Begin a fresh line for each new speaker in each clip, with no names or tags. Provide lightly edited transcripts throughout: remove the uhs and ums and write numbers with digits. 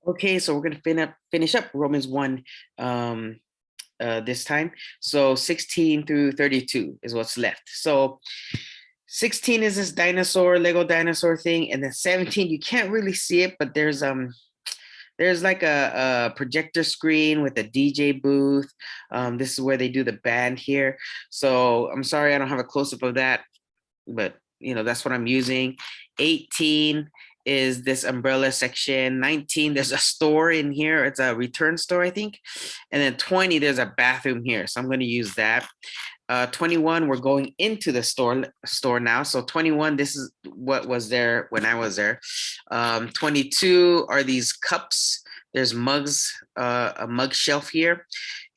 Okay, so we're gonna finish up Romans 1 this time. So 16 through 32 is what's left. So 16 is this dinosaur, Lego dinosaur thing, and then 17, you can't really see it, but there's like a projector screen with a DJ booth. This is where they do the band here. So I'm sorry I don't have a close-up of that, but that's what I'm using. 18 is this umbrella section. 19, there's a store in here. It's a return store, I think. And then 20, there's a bathroom here. So I'm going to use that. 21, we're going into the store now. So 21, this is what was there when I was there. 22 are these cups. There's mugs, a mug shelf here.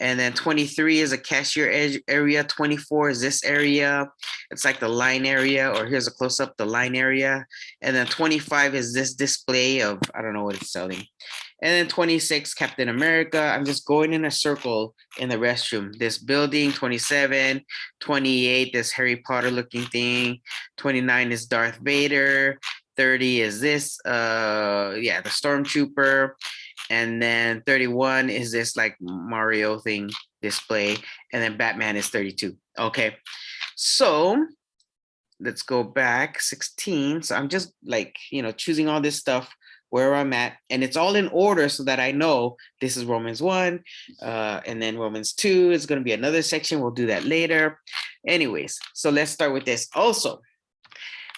And then 23 is a cashier area. 24 is this area. It's like the line area, or here's a close up, the line area. And then 25 is this display of, I don't know what it's selling. And then 26, Captain America. I'm just going in a circle in the restroom. This building, 27, 28, this Harry Potter looking thing. 29 is Darth Vader. 30 is this, the Stormtrooper. And then 31 is this like Mario thing display. And then Batman is 32. Okay. So let's go back 16. So I'm just like, choosing all this stuff where I'm at, and it's all in order so that I know this is Romans 1, and then Romans 2 is going to be another section. We'll do that later. Anyways, so let's start with this. Also,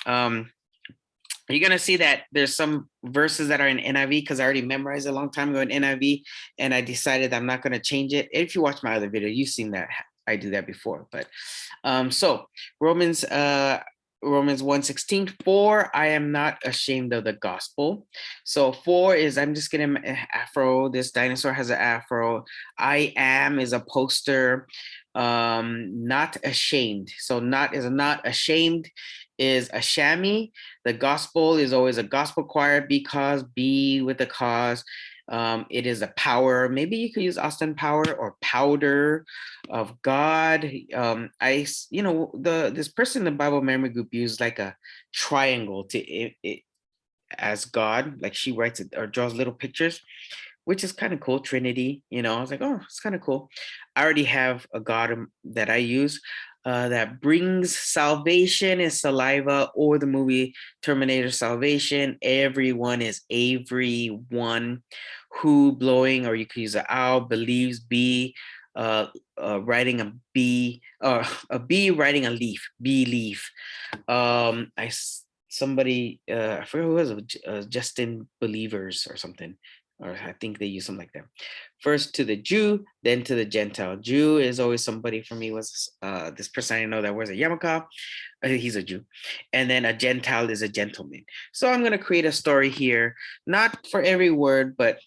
you're going to see that there's some verses that are in NIV because I already memorized it a long time ago in NIV, and I decided I'm not going to change it. If you watch my other video, you've seen that I do that before. But so Romans 1:16, for I am not ashamed of the gospel. So for is, I'm just getting afro. This dinosaur has an afro. I am is a poster. Not ashamed. So not is a not, ashamed is a chamois. The gospel is always a gospel choir, because be with the cause. It is a power. Maybe you could use Austin Power or powder of God. This person in the Bible memory group used like a triangle to as God. Like she writes it or draws little pictures, which is kind of cool. Trinity. I was like, oh, it's kind of cool. I already have a God that I use. That brings salvation is saliva, or the movie Terminator Salvation. Everyone is everyone. Who blowing, or you could use an owl, believes, be writing a bee, or a bee writing a leaf, bee leaf. I forget who was it, Justin Believers or something, or I think they use something like that. First to the Jew, then to the Gentile. Jew is always somebody for me, was this person I know that wears a yarmulke. He's a Jew. And then a Gentile is a gentleman. So I'm going to create a story here, not for every word, but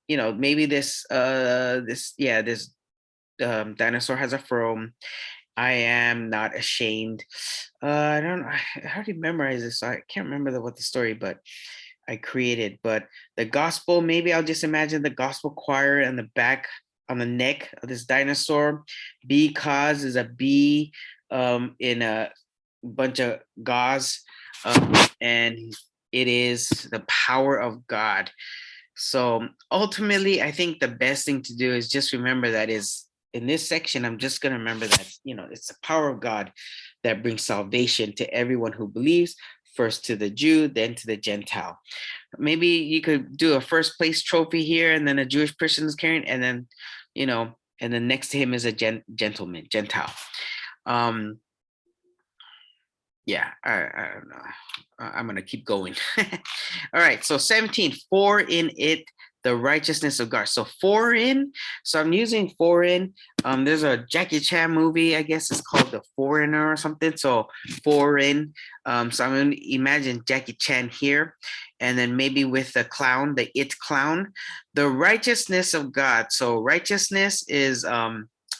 maybe this dinosaur has a fro. I am not ashamed. I don't know. I already memorized this, so I can't remember what the story, but I created. But the gospel, maybe I'll just imagine the gospel choir on the back, on the neck of this dinosaur. Because is a bee in a bunch of gauze, and it is the power of God. So ultimately, I think the best thing to do is just remember that is in this section, I'm just going to remember that, it's the power of God that brings salvation to everyone who believes, first to the Jew, then to the Gentile. Maybe you could do a first place trophy here, and then a Jewish person is carrying, and then, and then next to him is a gentleman, Gentile. Yeah, I don't know. I'm going to keep going. All right, so 17, for in it, the righteousness of God. So foreign, so I'm using foreign. There's a Jackie Chan movie, I guess it's called The Foreigner or something. So foreign. So I'm going to imagine Jackie Chan here, and then maybe with the clown, the it clown, the righteousness of God. So righteousness is,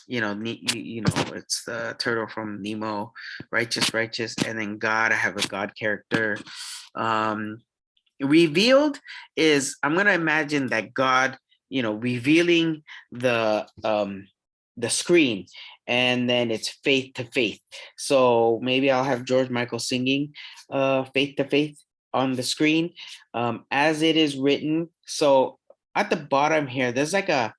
it's the turtle from Nemo, righteous, and then God, I have a God character. Revealed is, I'm going to imagine that God, revealing the screen, and then it's faith to faith. So maybe I'll have George Michael singing faith to faith. on the screen. As it is written. So at the bottom here, there's like a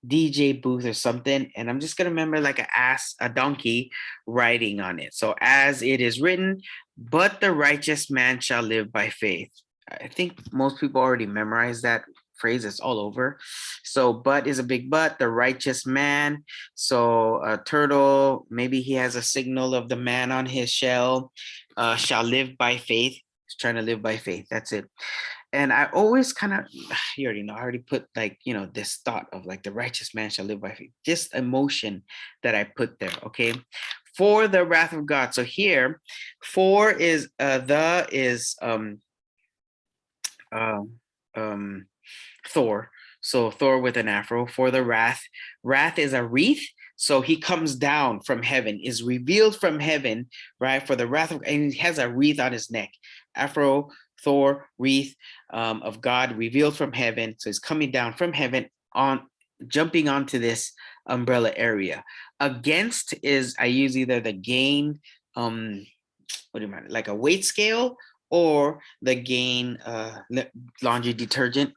DJ booth or something, and I'm just gonna remember like a donkey writing on it. So as it is written, but the righteous man shall live by faith. I think most people already memorized that phrase. It's all over. So but is a big but, the righteous man. So a turtle, maybe he has a signal of the man on his shell, shall live by faith. He's trying to live by faith. That's it. And I always kind of, you already know, I already put like, this thought of like the righteous man shall live by faith, just emotion that I put there. Okay. For the wrath of God. So here, for is the is Thor. So Thor with an afro. For the wrath. Wrath is a wreath. So he comes down from heaven, is revealed from heaven, right? For the wrath of, and he has a wreath on his neck. Afro, Thor, wreath of God revealed from heaven. So he's coming down from heaven on jumping onto this umbrella area. Against is, I use either the gain, what do you mean, like a weight scale, or the gain laundry detergent.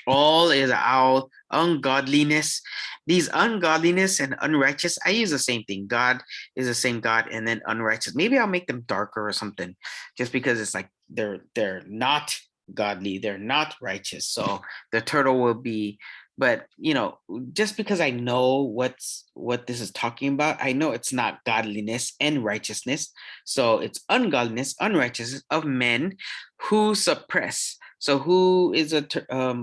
All is all ungodliness. These ungodliness and unrighteous, I use the same thing. God is the same God, and then unrighteous. Maybe I'll make them darker or something, just because it's like they're not godly, they're not righteous. So the turtle will be, but just because I know what this is talking about, I know it's not godliness and righteousness. So it's ungodliness, unrighteousness of men who suppress. So who is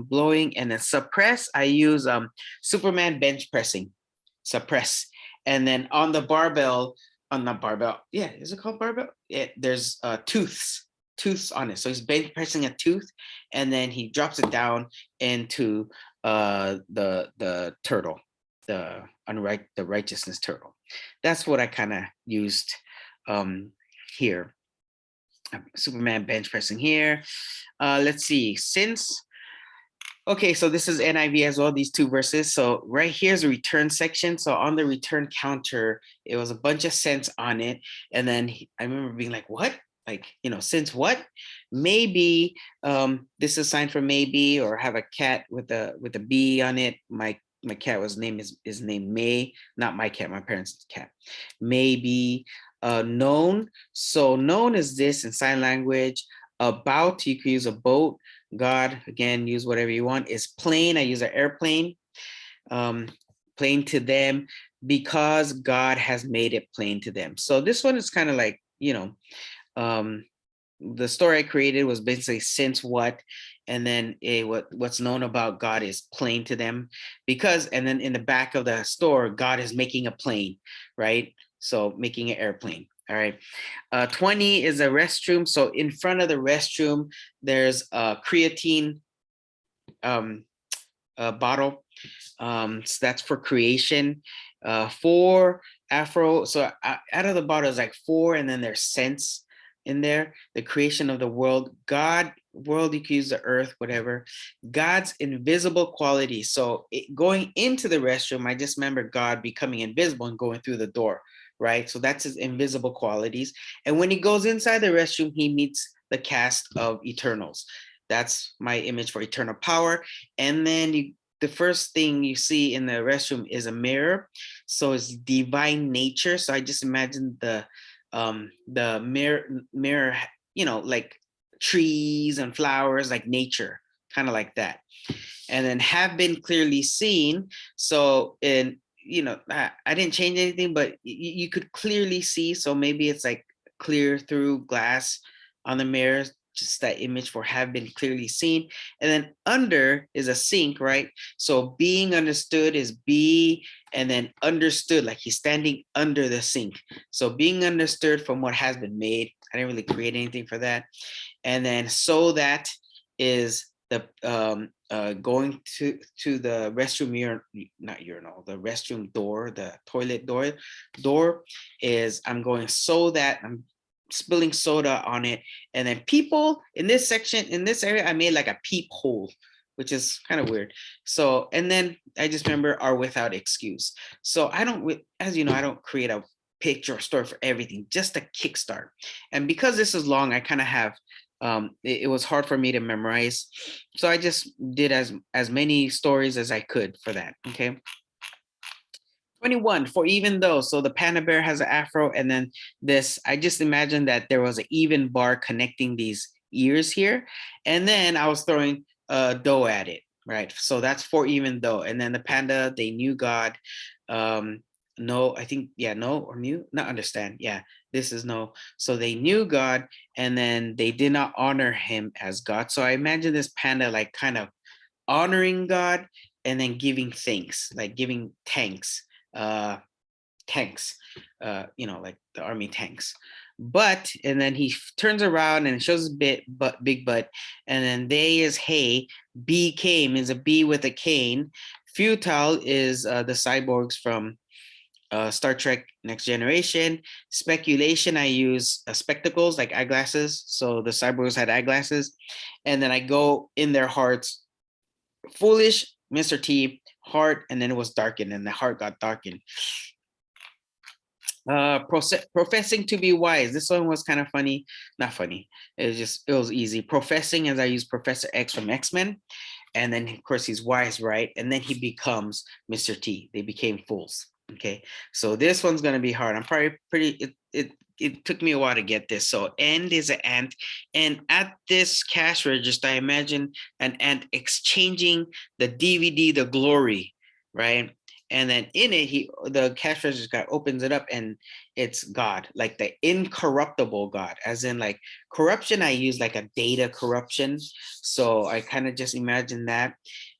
blowing, and then suppress, I use Superman bench pressing, suppress. And then on the barbell, yeah, is it called barbell? Yeah, there's tooths on it. So he's bench pressing a tooth, and then he drops it down into the turtle, the righteousness turtle. That's what I kind of used here. Superman bench pressing here. Let's see, okay, so this is NIV as well, these two verses. So right here's a return section. So on the return counter, it was a bunch of cents on it. And then I remember being like, what? Like, since what? Maybe this is signed for maybe, or have a cat with a bee on it. My cat is named May, not my cat, my parents' cat. Maybe known. So known is this in sign language. About, you could use a boat. God, again, use whatever you want. Is plane, I use an airplane. Plain to them, because God has made it plain to them. So this one is kind of like, the story I created was basically since what, and then what's known about God is plain to them, because, and then in the back of the store, God is making a plane, right? So making an airplane. All right. 20 is a restroom. So in front of the restroom, there's a creatine bottle. So that's for creation. 4 Afro. So out of the bottle is like 4, and then there's scents in there. The creation of the world. God, world, you can use the earth, whatever. God's invisible quality. So going into the restroom, I just remember God becoming invisible and going through the door, right? So that's his invisible qualities. And when he goes inside the restroom, he meets the cast of Eternals. That's my image for eternal power. And then the first thing you see in the restroom is a mirror. So it's divine nature. So I just imagine the mirror, like trees and flowers, like nature, kind of like that. And then have been clearly seen. So I didn't change anything, but you could clearly see. So maybe it's like clear through glass on the mirror, just that image for have been clearly seen. And then under is a sink, right? So being understood is be, and then understood, like he's standing under the sink. So being understood from what has been made. I didn't really create anything for that. And then so that is the going to the restroom the restroom door, the toilet door is I'm going so that I'm spilling soda on it. And then people in this section, in this area, I made like a peephole, which is kind of weird. So, and then I just remember are without excuse. So I don't, as you know, I don't create a picture or story for everything, just a kickstart. And because this is long, I kind of have it was hard for me to memorize. So I just did as many stories as I could for that. Okay. 21, for even though. So the panda bear has an afro, and then this, I just imagined that there was an even bar connecting these ears here. And then I was throwing dough at it, right? So that's for even though. And then the panda, they knew God. No, I think, yeah, no or knew, not understand. Yeah, this is no. So they knew God, and then they did not honor him as God. So I imagine this panda like kind of honoring God and then giving thanks, like giving thanks, uh, tanks, like the army tanks. But and then he turns around and shows his big butt, and then they is hey, B came is a B with a cane. Futile is the cyborgs from Star Trek Next Generation. Speculation, I use spectacles like eyeglasses. So the cyborgs had eyeglasses. And then I go in their hearts. Foolish, Mr. T, heart, and then it was darkened, and the heart got darkened. Professing to be wise. This one was kind of funny. Not funny. It was easy. Professing, as I use Professor X from X-Men. And then of course he's wise, right? And then he becomes Mr. T. They became fools. Okay. So this one's gonna be hard. I'm probably it took me a while to get this. So end is an ant. And at this cash register, I imagine an ant exchanging the DVD, the glory, right? And then in it, the cash register guy opens it up, and it's God, like the incorruptible God, as in like corruption. I use like a data corruption. So I kind of just imagine that.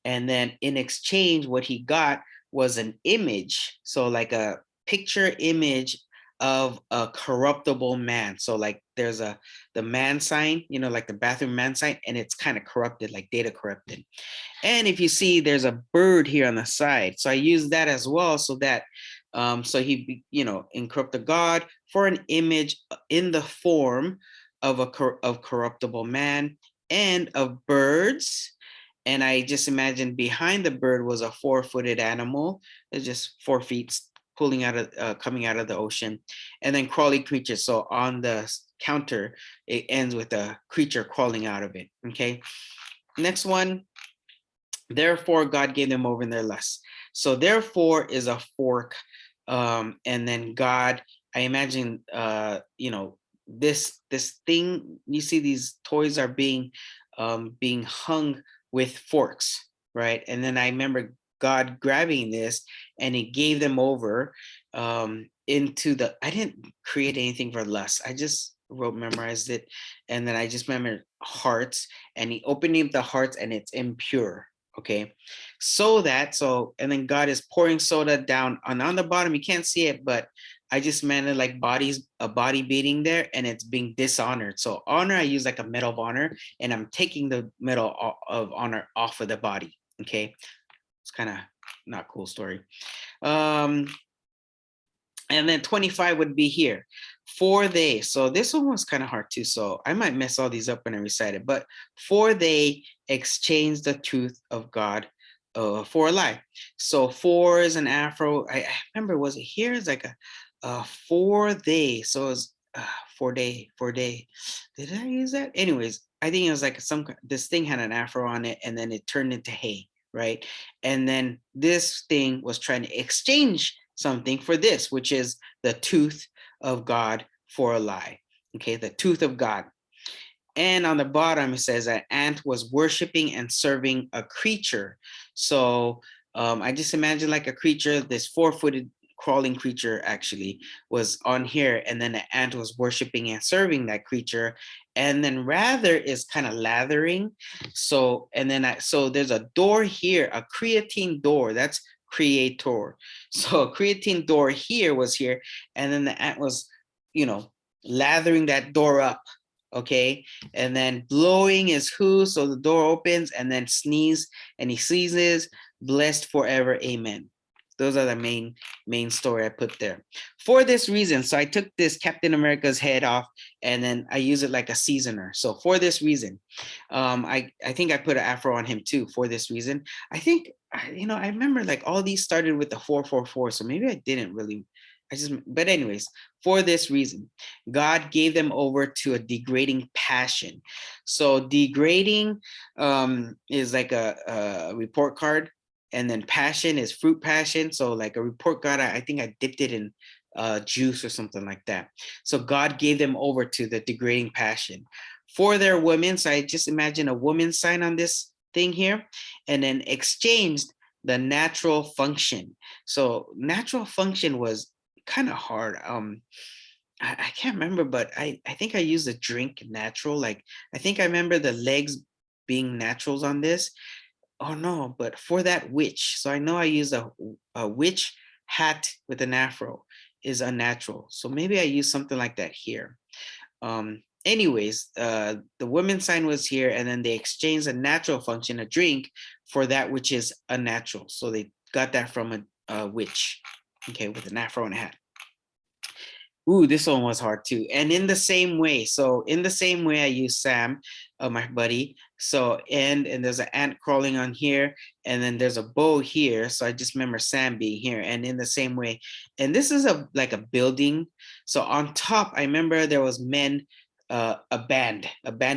And then in exchange, what he got was an image. So like a picture image of a corruptible man. So like there's the man sign, like the bathroom man sign, and it's kind of corrupted, like data corrupted. And if you see, there's a bird here on the side. So I use that as well, so that, so he, incorrupt the God for an image in the form of of corruptible man and of birds. And I just imagined behind the bird was a 4-footed animal. It's just 4 feet coming out of the ocean, and then crawling creatures. So on the counter, it ends with a creature crawling out of it. Okay. Next one. Therefore, God gave them over in their lusts. So therefore is a fork. And then God, I imagine, this thing, you see these toys are being hung with forks, right? And then I remember God grabbing this, and he gave them over into the, I didn't create anything for lust. I just memorized it. And then I just remember hearts, and he opening up the hearts, and it's impure. Okay, and then God is pouring soda down on the bottom. You can't see it, but I just meant it like a body beating there, and it's being dishonored. So honor, I use like a medal of honor, and I'm taking the medal of honor off of the body. Okay, it's kind of not cool story. And then 25 would be here. For they, so this one was kind of hard too. So I might mess all these up when I recite it, but for they exchange the truth of God for a lie. So for is an afro. I remember, was it here? It's like a for they. So it's for day. Did I use that? Anyways, I think it was like this thing had an afro on it, and then it turned into hay, right? And then this thing was trying to exchange something for this, which is the tooth of God for a lie. Okay, the tooth of God. And on the bottom, it says that ant was worshiping and serving a creature. So I just imagine like a creature, this 4-footed crawling creature actually was on here, and then the ant was worshiping and serving that creature. And then rather is kind of lathering. So, and then so there's a door here, a creatine door. That's creator. So a creatine door here was here, and then the ant was, lathering that door up. Okay, and then blowing is who, so the door opens, and then sneeze, and he sneezes, blessed forever, amen. Those are the main story I put there. For this reason, so I took this Captain America's head off, and then I use it like a seasoner. So for this reason, I think I put an afro on him too. For this reason, I think, I remember like all these started with the 444, so maybe I But anyways, for this reason, God gave them over to a degrading passion. So degrading is like a report card, and then passion is fruit passion. So like a report card, I think I dipped it in juice or something like that. So God gave them over to the degrading passion for their women. So I just imagine a woman sign on this thing here, and then exchanged the natural function. So natural function was kind of hard. I can't remember, but I think I used a drink natural. Like I think I remember the legs being naturals on this. Oh no, but for that witch. So I know I used a witch hat with an afro is unnatural. So maybe I used something like that here. Anyways, the women's sign was here, and then they exchanged a natural function, a drink, for that which is unnatural. So they got that from a witch, okay, with an afro and a hat. Ooh, this one was hard too. And in the same way, I use Sam, my buddy. So and there's an ant crawling on here, and then there's a bow here. So I just remember Sam being here, and in the same way. And this is like a building. So on top, I remember there was men, a band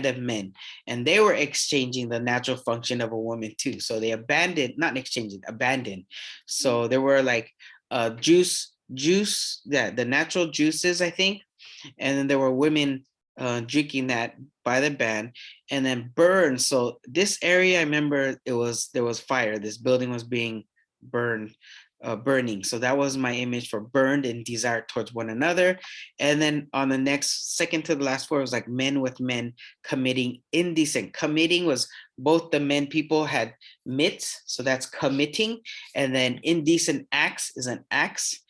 of men, and they were exchanging the natural function of a woman too. So they abandoned, not exchanging, abandoned. So there were like juice, yeah, the natural juices, I think, and then there were women drinking that by the band, and then burn. So this area, I remember there was fire. This building was being burned, burning. So that was my image for burned and desire towards one another. And then on the next, second to the last four, it was like men with men committing indecent. Committing was both the men people had mitts, so that's committing, and then indecent acts is an axe,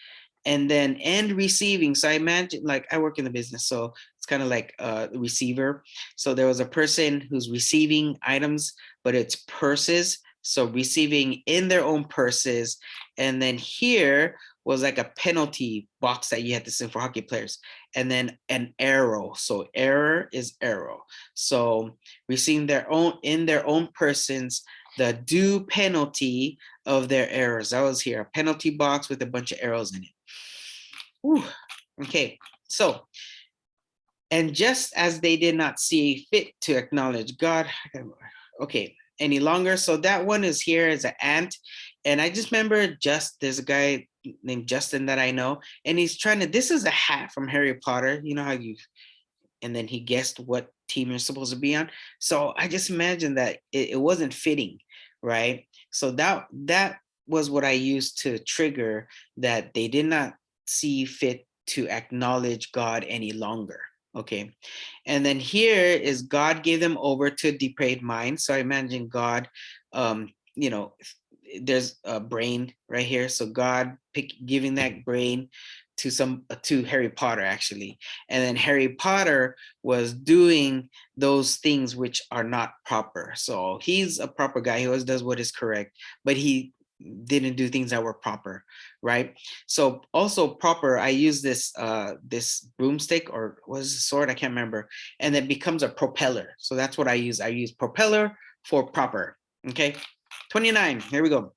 and then and receiving. So I imagine, like, I work in the business, so it's kind of like a receiver. So there was a person who's receiving items, but it's purses. So receiving in their own purses. And then here was like a penalty box that you had to send for hockey players. And then an arrow. So error is arrow. So receiving their own in their own persons the due penalty of their errors. That was here, a penalty box with a bunch of arrows in it. Whew. Okay, so, and just as they did not see fit to acknowledge God, okay, any longer. So that one is here as an ant. And I just remember there's a guy named Justin that I know, and he's trying to, this is a hat from Harry Potter. You know how and then he guessed what team you're supposed to be on. So I just imagine that it wasn't fitting, right? So that was what I used to trigger that they did not see fit to acknowledge God any longer. Okay. And then here is God gave them over to a depraved mind. So I imagine God, you know, there's a brain right here. So God giving that brain to Harry Potter, actually. And then Harry Potter was doing those things which are not proper. So he's a proper guy. He always does what is correct, but he didn't do things that were proper, right? So also proper, I use this this broomstick, or was it a sword? I can't remember. And it becomes a propeller. So that's what I use. I use propeller for proper. Okay. 29. Here we go.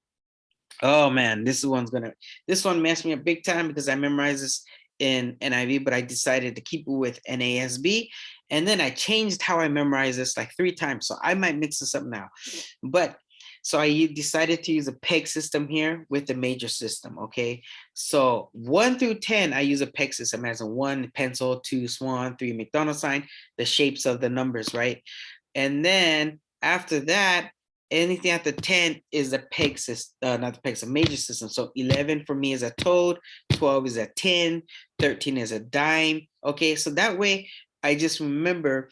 Oh man, this one messed me up big time because I memorized this in NIV, but I decided to keep it with NASB. And then I changed how I memorized this like 3 times. So I might mix this up now. But so I decided to use a peg system here with the major system. Okay. So 1 through 10, I use a peg system as a 1 pencil, 2 swan, 3 McDonald's sign, the shapes of the numbers, right? And then after that, anything after 10 is a peg system, not the peg, it's a major system. So 11 for me is a toad, 12 is a 10, 13 is a dime. Okay, so that way I just remember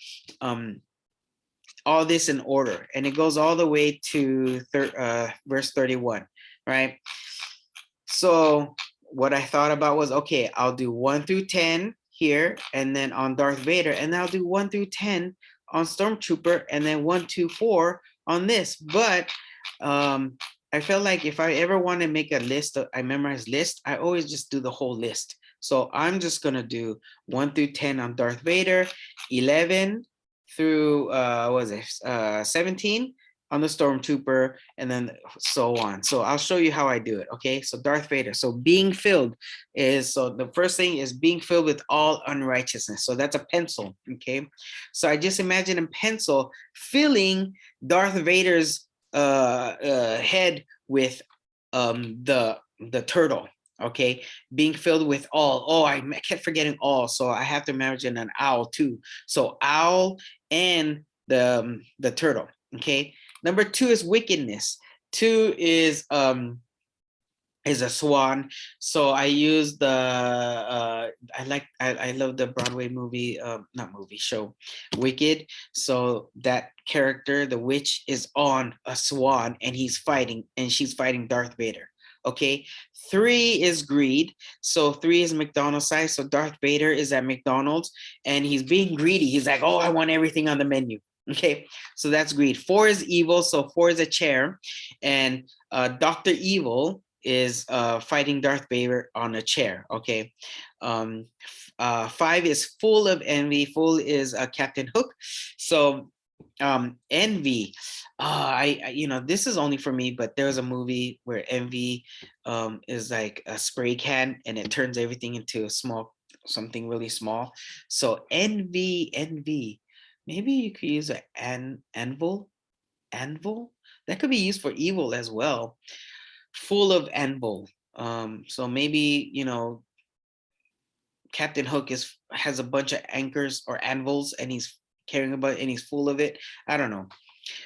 all this in order, and it goes all the way to verse 31, right? So what I thought about was, okay, I'll do 1 through 10 here, and then on Darth Vader, and I'll do 1 through 10 on Stormtrooper, and then 1, 2, 4 on this. But I felt like if I ever want to make a list, I memorize list, I always just do the whole list. So I'm just gonna do 1 through 10 on Darth Vader, 11 through 17 on the stormtrooper, and then so on. So I'll show you how I do it. Okay, so Darth Vader. So being filled is, so the first thing is being filled with all unrighteousness. So that's a pencil. Okay, so I just imagine a pencil filling Darth Vader's head with the turtle. Okay, being filled with all. Oh, I kept forgetting all, so I have to imagine an owl too. So owl and the turtle. Okay, number 2 is wickedness. 2 is a swan. So I use the I love the Broadway movie, not movie, show, Wicked. So that character, the witch, is on a swan and she's fighting Darth Vader. Okay, 3 is greed. So 3 is McDonald's size. So Darth Vader is at McDonald's and he's being greedy. He's like, oh, I want everything on the menu. Okay, so that's greed. 4 is evil. So 4 is a chair, and Dr. Evil is fighting Darth Vader on a chair. Okay, 5 is full of envy. Full is Captain Hook. So envy, this is only for me, but there's a movie where envy is like a spray can and it turns everything into something really small. So envy. Maybe you could use an anvil. That could be used for evil as well. Full of anvil. So maybe, Captain Hook has a bunch of anchors or anvils and he's carrying about and he's full of it. I don't know.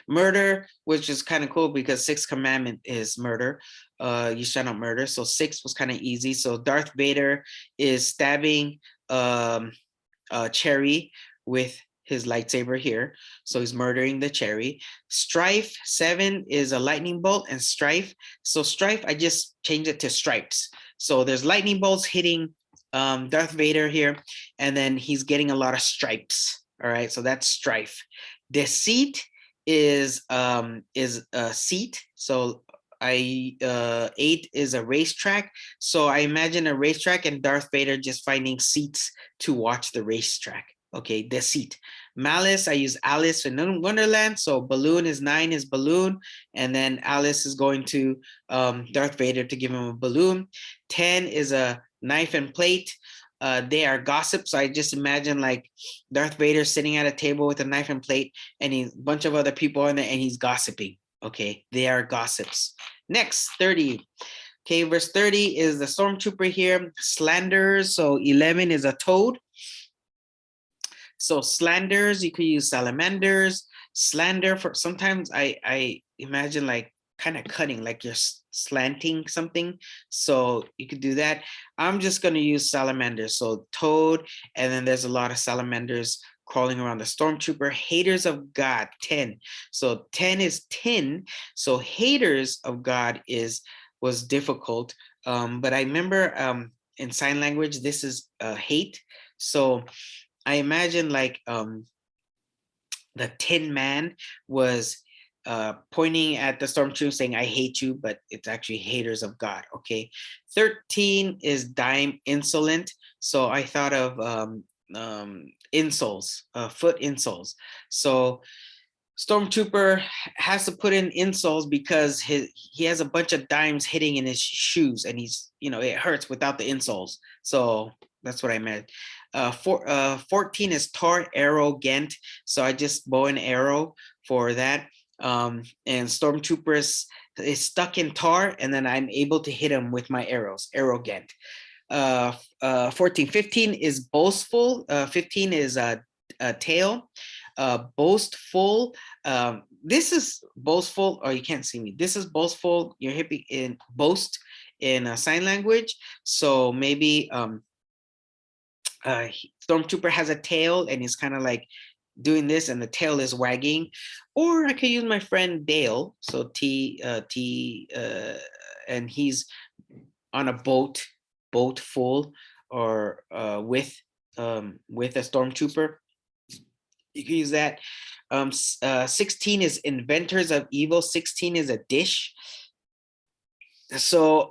Murder, which is kind of cool because 6th commandment is murder. You shall not murder. So 6 was kind of easy. So Darth Vader is stabbing Cherry with his lightsaber here. So he's murdering the Cherry. Strife, 7 is a lightning bolt, and strife. So strife, I just changed it to stripes. So there's lightning bolts hitting Darth Vader here, and then he's getting a lot of stripes. All right, so that's strife. Deceit is a seat. So 8 is a racetrack. So I imagine a racetrack and Darth Vader just finding seats to watch the racetrack. Okay, deceit. Malice, I use Alice in Wonderland. So balloon is 9 is balloon. And then Alice is going to Darth Vader to give him a balloon. 10 is a knife and plate. They are gossip. So I just imagine like Darth Vader sitting at a table with a knife and plate and a bunch of other people in there and he's gossiping. Okay, they are gossips. Next, 30. Okay, verse 30 is the stormtrooper here. Slanders. So 11 is a toad. So slanders, you could use salamanders. Slander, for sometimes I imagine like kind of cutting, like you're slanting something. So you could do that. I'm just going to use salamanders. So toad, and then there's a lot of salamanders crawling around the stormtrooper. Haters of God, 10. So 10 is tin. So haters of God was difficult. But I remember in sign language, this is hate. So I imagine like the Tin Man was pointing at the stormtrooper saying, I hate you, but it's actually haters of God. Okay. 13 is dime insolent. So I thought of insoles, foot insoles. So stormtrooper has to put in insoles because he has a bunch of dimes hitting in his shoes and he's, it hurts without the insoles. So that's what I meant. 14 is tar arrogant. So I just bow and arrow for that. And stormtrooper is stuck in tar and then I'm able to hit him with my arrows, arrogant. 14, 15 is boastful. 15 is a tail. Boastful. This is boastful, or you can't see me. This is boastful. You're hippie in boast in sign language. So maybe stormtrooper has a tail and he's kind of like doing this and the tail is wagging. Or I could use my friend Dale. So and he's on a boat full or with a stormtrooper. You can use that. 16 is inventors of evil. 16 is a dish. So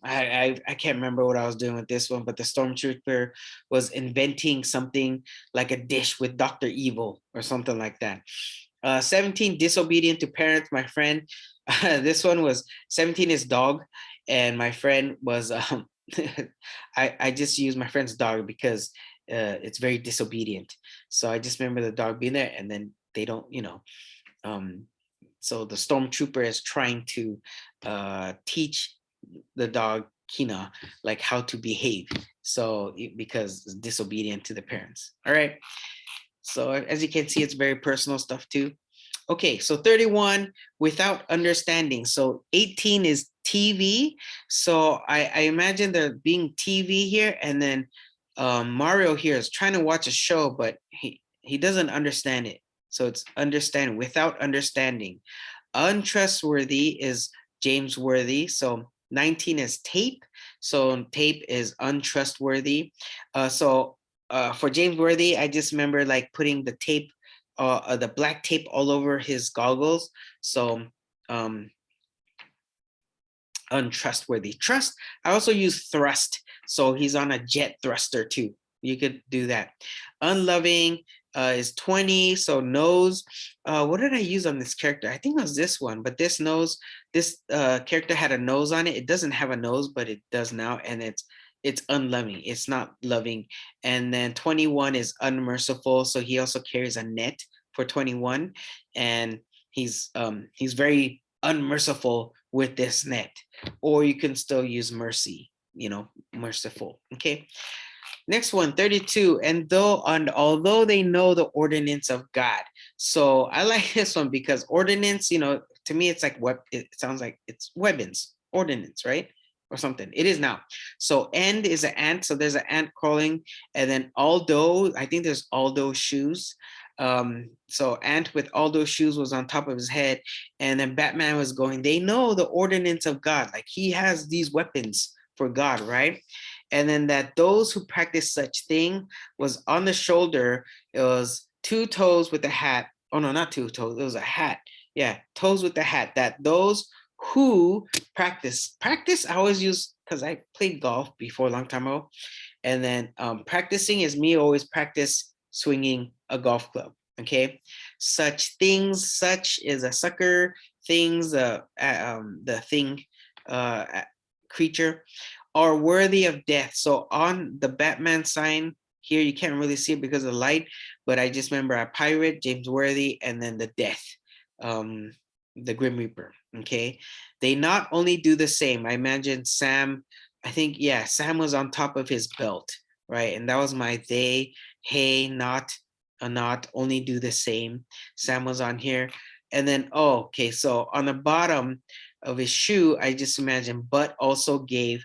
I can't remember what I was doing with this one, but the stormtrooper was inventing something like a dish with Dr. Evil or something like that. 17, disobedient to parents. My friend, this one was 17 is dog, and my friend was I just used my friend's dog because it's very disobedient. So I just remember the dog being there, and then they don't, um, so the stormtrooper is trying to teach the dog Kina like how to behave. So because it's disobedient to the parents. All right. So as you can see, it's very personal stuff too. Okay, so 31, without understanding. So 18 is TV. So I imagine there being TV here, and then Mario here is trying to watch a show, but he doesn't understand it. So it's understand without understanding. Untrustworthy is James Worthy. So 19 is tape. So tape is untrustworthy. For James Worthy, I just remember like putting the black tape all over his goggles. So um, untrustworthy. Trust, I also use thrust. So he's on a jet thruster too. You could do that. Unloving is 20. So nose. What did I use on this character? I think it was this one, but this nose, this character had a nose on it. It doesn't have a nose, but it does now. And it's unloving. It's not loving. And then 21 is unmerciful. So he also carries a net for 21. And he's very unmerciful with this net. Or you can still use mercy, merciful. Okay. Next one, 32. And although they know the ordinance of God. So I like this one because ordinance, to me, it's like it sounds like it's weapons, ordinance, right? Or something. It is now. So end is an ant. So there's an ant crawling. And then Aldo, I think there's Aldo shoes. So ant with Aldo shoes was on top of his head. And then Batman was going, they know the ordinance of God. Like he has these weapons for God, right? And then that those who practice such thing was on the shoulder. It was 2 toes with a hat. Oh no, not 2 toes. It was a hat. Yeah, toes with the hat. That those who practice. I always use because I played golf before a long time ago. And then practicing is me always practice swinging a golf club. Okay. Such things, such is a sucker, things, the thing, creature, are worthy of death. So on the Batman sign here, you can't really see it because of the light, but I just remember a pirate, James Worthy, and then the death, the Grim Reaper. Okay. They not only do the same, I imagine Sam, I think, yeah, Sam was on top of his belt, right? And that was my they, hey, not, only do the same. Sam was on here. And then, okay, so on the bottom of his shoe, I just imagine, but also give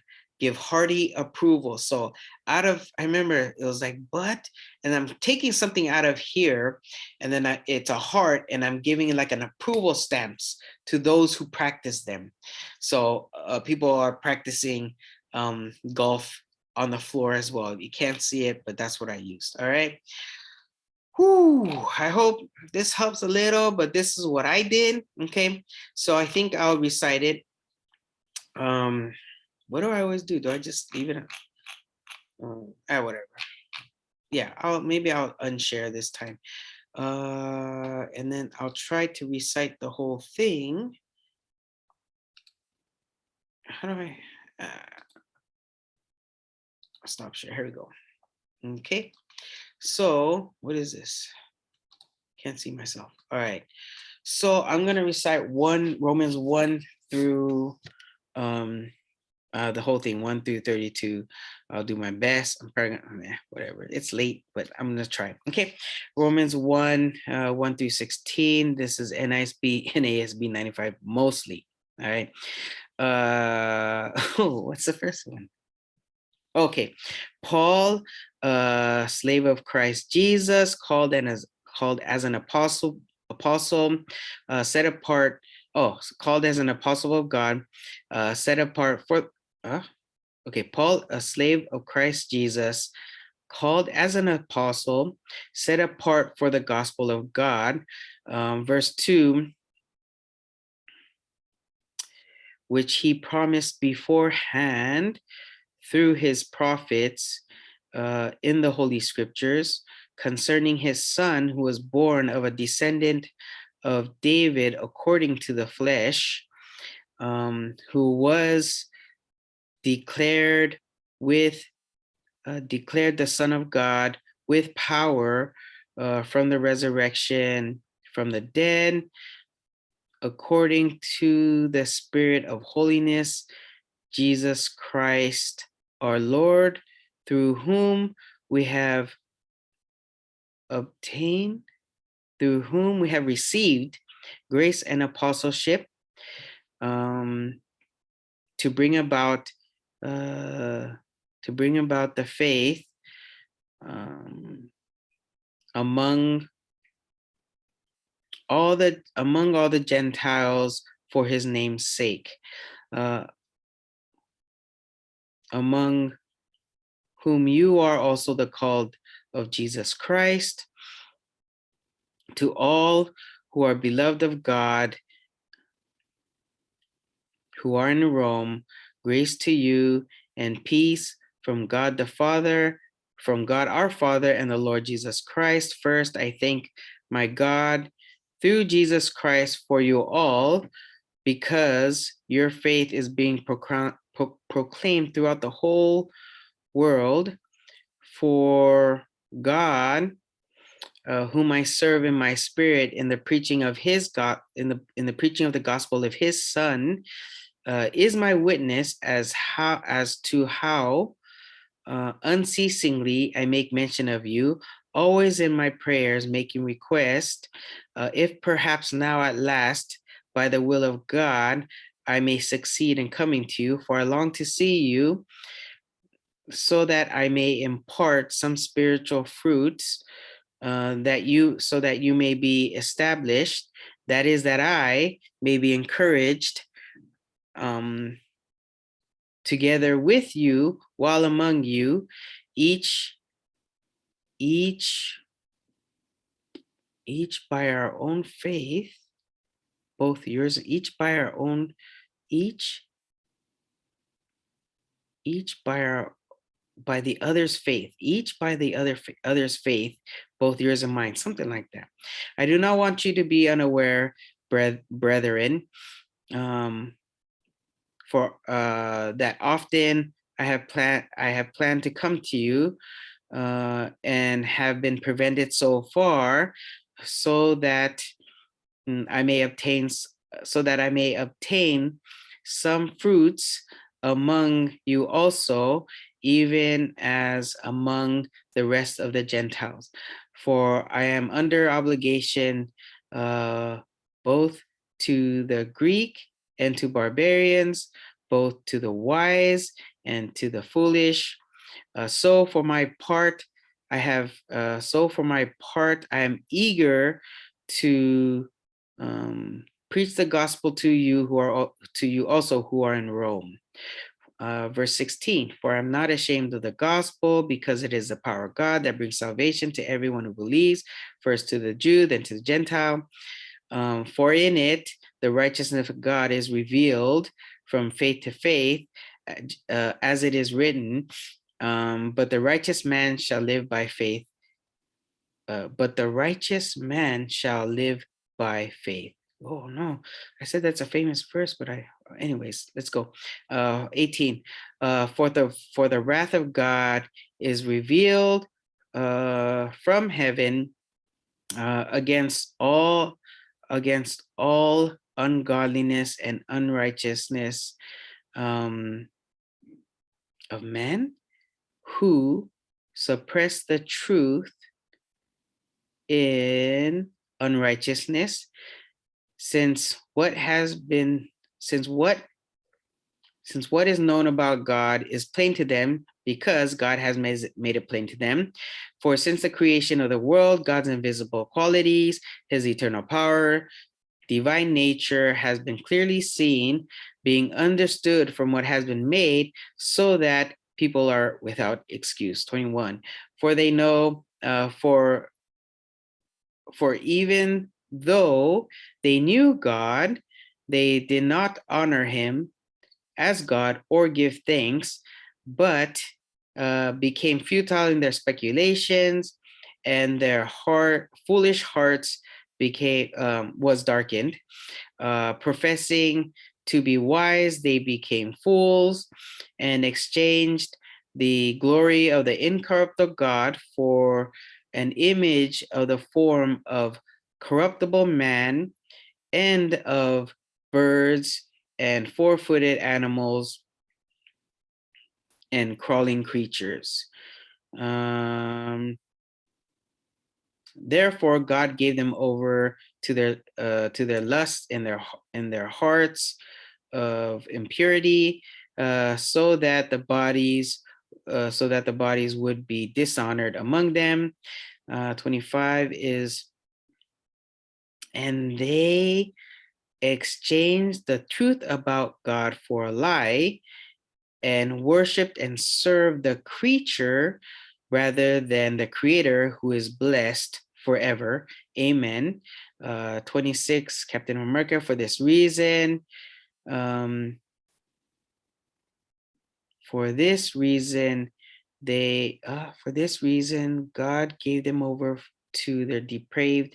hearty approval. So I remember it was like, but, and I'm taking something out of here, and then it's a heart, and I'm giving it like an approval stamps to those who practice them. So people are practicing golf on the floor as well. You can't see it, but that's what I used. All right. Whew, I hope this helps a little, but this is what I did. Okay. So I think I'll recite it. What do I always do? Do I just leave it? Whatever. Yeah, maybe I'll unshare this time. And then I'll try to recite the whole thing. How do I stop share? Here we go. Okay. So what is this? Can't see myself. All right. So I'm gonna recite Romans 1 through the whole thing, 1 through 32. I'll do my best. I'm probably gonna, whatever. It's late, but I'm gonna try. Okay, Romans 1, 1 through 16. This is NASB 95 mostly. All right. What's the first one? Okay, Paul, slave of Christ Jesus, called as an apostle, set apart. Oh, called as an apostle of God, set apart for. Okay, Paul, a slave of Christ Jesus, called as an apostle, set apart for the gospel of God. Verse 2, which he promised beforehand through his prophets in the Holy Scriptures concerning his son who was born of a descendant of David according to the flesh, who was declared the Son of God with power from the resurrection from the dead, according to the Spirit of holiness, Jesus Christ our Lord, through whom we have received grace and apostleship, to bring about the faith among all the Gentiles for his name's sake, among whom you are also the called of Jesus Christ, to all who are beloved of God, who are in Rome, grace to you and peace from God the Father, from God our Father and the Lord Jesus Christ. First, I thank my God through Jesus Christ for you all, because your faith is being proclaimed throughout the whole world. For God, whom I serve in my spirit in the preaching of his God, in the preaching of the gospel of his Son, is my witness as to how unceasingly I make mention of you, always in my prayers making request, if perhaps now at last, by the will of God, I may succeed in coming to you, for I long to see you, so that I may impart some spiritual fruits, so that you may be established, that is, that I may be encouraged together with you while among you, each by our own faith, both yours, each by our own, each by the other's faith, each by the other's faith, both yours and mine, something like that. I do not want you to be unaware, brethren, for that often I have planned to come to you, and have been prevented so far, so that I may obtain some fruits among you also, even as among the rest of the Gentiles. For I am under obligation both to the Greek and to barbarians, both to the wise and to the foolish. So for my part, I am eager to preach the gospel to you also who are in Rome. Verse 16, for I'm not ashamed of the gospel, because it is the power of God that brings salvation to everyone who believes, first to the Jew, then to the Gentile. For in it, the righteousness of God is revealed from faith to faith, as it is written, but the righteous man shall live by faith. Oh no, I said that's a famous verse, but anyways, let's go. 18. For the wrath of God is revealed from heaven against all ungodliness and unrighteousness of men, who suppress the truth in unrighteousness, since what is known about God is plain to them, because God has made it plain to them. For since the creation of the world, God's invisible qualities, his eternal power, divine nature has been clearly seen, being understood from what has been made, so that people are without excuse. 21. For they know, for even though they knew God, they did not honor him as God or give thanks, but became futile in their speculations, and their foolish hearts was darkened. Professing to be wise, they became fools and exchanged the glory of the incorruptible God for an image of the form of corruptible man and of birds and four-footed animals and crawling creatures. Therefore, God gave them over to their lust in their hearts of impurity, so that the bodies would be dishonored among them. 25 is, and they exchanged the truth about God for a lie, and worshipped and served the creature rather than the Creator, who is blessed forever. Amen. 26, Captain America, for this reason, God gave them over to their degrading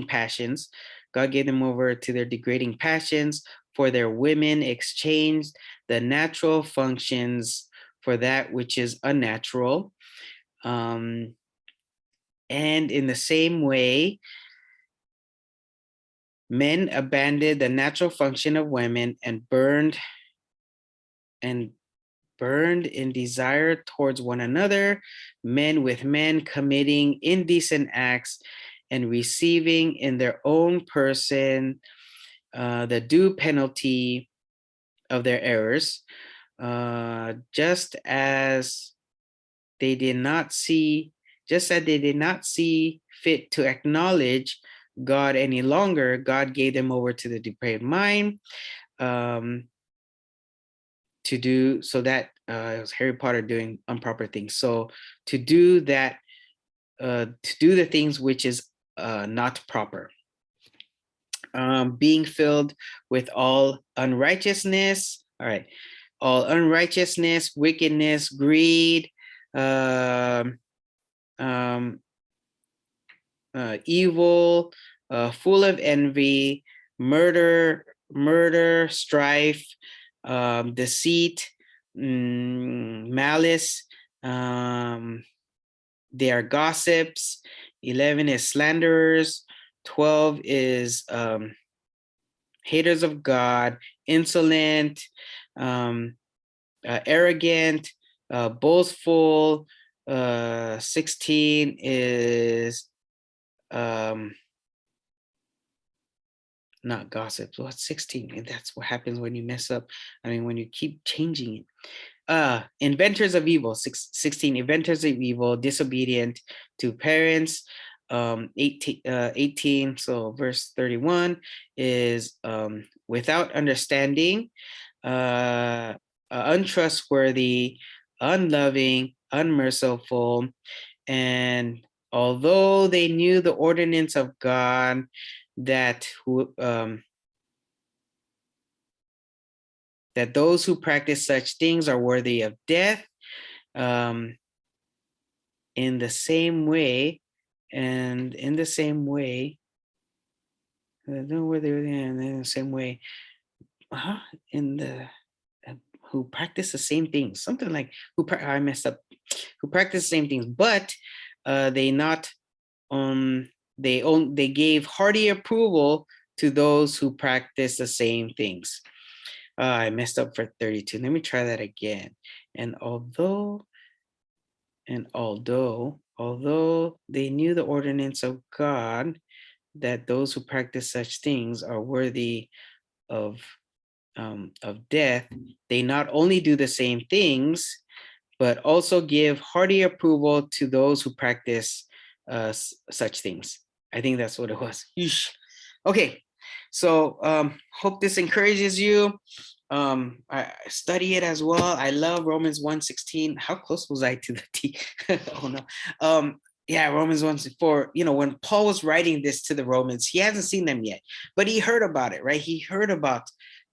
passions. God gave them over to their degrading passions, for their women exchanged the natural functions for that which is unnatural. And in the same way, men abandoned the natural function of women and burned in desire towards one another, men with men committing indecent acts and receiving in their own person the due penalty of their errors, just as they did not see fit to acknowledge God any longer. God gave them over to the depraved mind, to do so that it was Harry Potter doing improper things. So to do that, to do the things which is not proper. Being filled with all unrighteousness. All right. All unrighteousness, wickedness, greed, evil, full of envy, murder, strife, deceit, malice. They are gossips. 11 is slanderers. 12 is haters of God, insolent, arrogant, boastful. 16 is not gossips. What's 16? That's what happens when you mess up. I mean, when you keep changing it. Inventors of evil. 16, inventors of evil, disobedient to parents. 18, so verse 31 is without understanding, untrustworthy, unloving, unmerciful, and although they knew the ordinance of God, that those who practice such things are worthy of death, in the same way, in the same way, who practice the same things, something like I messed up, who practice the same things, but they gave hearty approval to those who practice the same things. I messed up for 32. Let me try that again. And although they knew the ordinance of God, that those who practice such things are worthy of death, they not only do the same things, but also give hearty approval to those who practice such things. I think that's what it was. Yeesh. Okay, so hope this encourages you. I study it as well. I love Romans 1:16. How close was I to the T? Oh no. Yeah, Romans 1:4. When Paul was writing this to the Romans, he hasn't seen them yet, but he heard about it, right? He heard about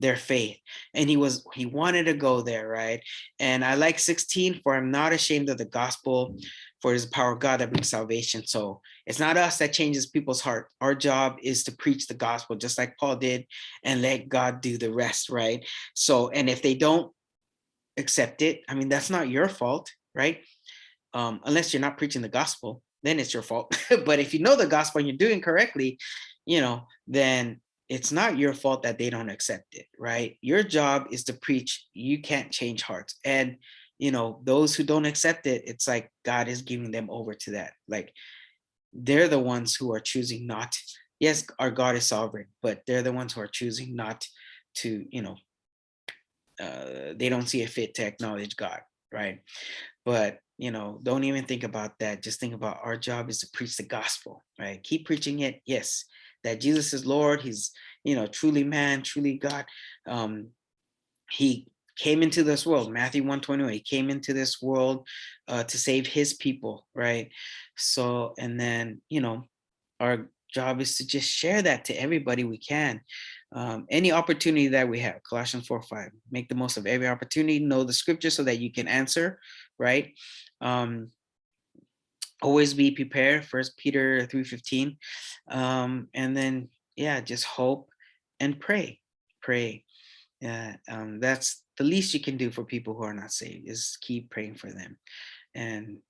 their faith, and he wanted to go there, right? And I like 16, for I'm not ashamed of the gospel, for it is the power of God that brings salvation. So it's not us that changes people's heart. Our job is to preach the gospel, just like Paul did, and let God do the rest, right? So, and if they don't accept it, I mean, that's not your fault, right? Unless you're not preaching the gospel, then it's your fault. But if you know the gospel and you're doing correctly, then it's not your fault that they don't accept it, right? Your job is to preach. You can't change hearts. And, those who don't accept it, it's like God is giving them over to that. Like, they're the ones who are choosing not. Yes, our God is sovereign, but they're the ones who are choosing not to, they don't see it fit to acknowledge God, right? But don't even think about that. Just think about our job is to preach the gospel, right? Keep preaching it. Yes, that Jesus is Lord. He's truly man, truly God. He came into this world, Matthew 1:21. He came into this world to save his people, right? So, and then our job is to just share that to everybody we can. Any opportunity that we have, Colossians 4:5, make the most of every opportunity, know the scripture so that you can answer, right? Always be prepared, 1 Peter 3:15. And then, yeah, just hope and pray. That's the least you can do for people who are not saved, is keep praying for them. And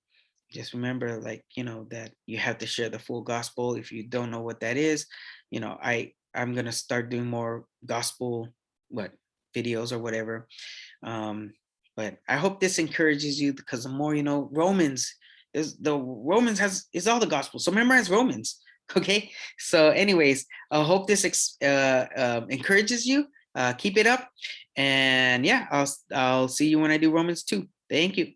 just remember, that you have to share the full gospel. If you don't know what that is, I'm going to start doing more gospel videos or whatever. But I hope this encourages you, because the more Romans is all the gospel. So memorize Romans. Okay. So anyways, I hope this encourages you. Keep it up. And yeah, I'll see you when I do Romans 2. Thank you.